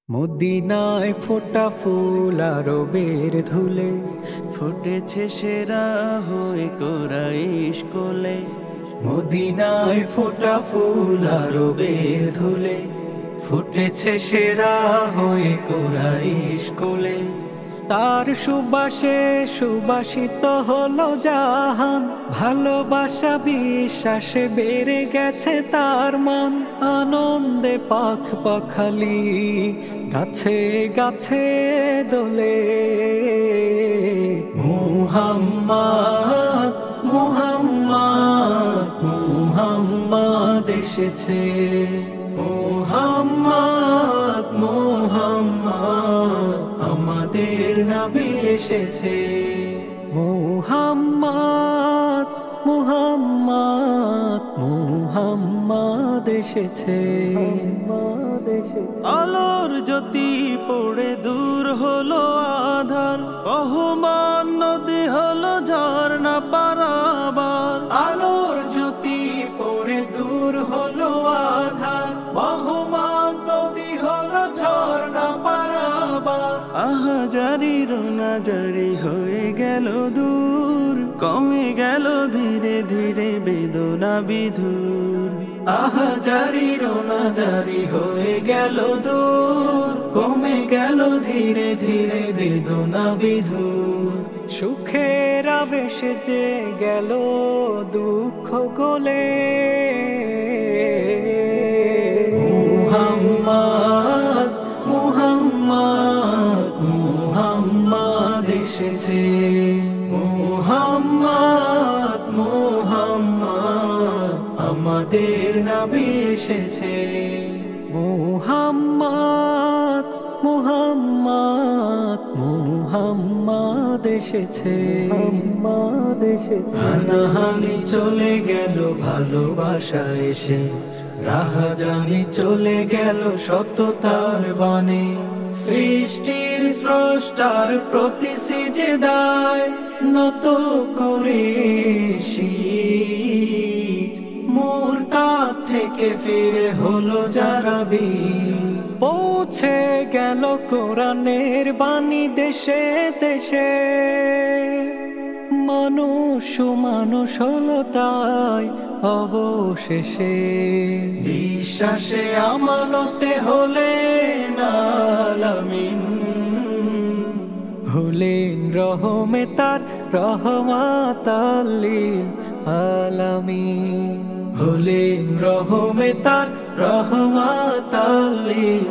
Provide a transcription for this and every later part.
মদিনায় ফোটা ফুল আরবের ধুলে ফুটেছে সেরা হয়ে কোরাইশ কোলে। মদিনায় ফোটা ফুল আরবের ধুলে ফুটেছে সেরা হয়ে কোরাইশ কোলে। তার সুবাসে সুবাসিত হলো জাহান, ভালোবাসা বিশ্বাসে বেড়ে গেছে তার মান। আনন্দে পাখ পাখালি গাছে গাছে দোলে। মুহাম্মদ মুহাম্মদ মুহাম্মদ এসেছে। মুহাম্মদ মুহাম্মদ আমাদের নবী এসেছে। মুহাম্মদ মুহাম্মদ মুহাম্মদ এসেছে। আলোর জ্যোতি পড়ে দূর হলো আধার, রহমান নদী হলো ঝর্ণা পারাবার। আলোর জ্যোতি পড়ে দূর হলো আধার, রহমান নদী হলো ঝর্ণা পারাবার। আহাজারি রোনাজারি হয়ে গেল দূর, কমে গেল ধীরে ধীরে বেদনা বিধুর। আহাজারি রোনাজারি হয়ে গেল দূর, কমে গেল ধীরে ধীরে বেদনা বিধুর। সুখের আবেশে যে গেল দুঃখ গলে। মুহাম্মদ মুহাম্মদ মুহাম্মদ এসেছে। মুহাম্মদ মুহাম্মদ আমাদের নবী এসেছে। মুহাম্মদ মুহাম্মদ মুহাম্মদ এসেছে। হানাহানি চলে গেল ভালোবাসা এসে, রাহাজানি চলে গেল সততার বাণী। সৃষ্টির স্রষ্টার প্রতি সিজদায় নত করে শির। মুরতাদ থেকে ফিরে হলো যারা বীর। পৌঁছে গেল কোরআনের বাণী দেশে দেশে। মানুষ মানুষ হলো তাই অবশেষে। বিশ্বাসে আমানতে হলেন আলামিন, হলেন রহমে তার রহমাতাল লিল আলামিন। হলেন রহমে তার রহমাতাল লিল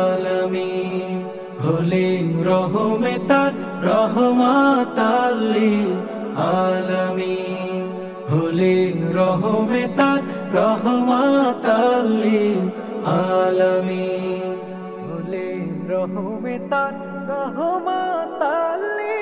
আলামিন। হলেন রহমে তার রহমাতাল লিল আলামিন। হলেন রহমে তার রহমাতাল লিল আলামিন। হলেন রহমে তার রহমাতাল লিল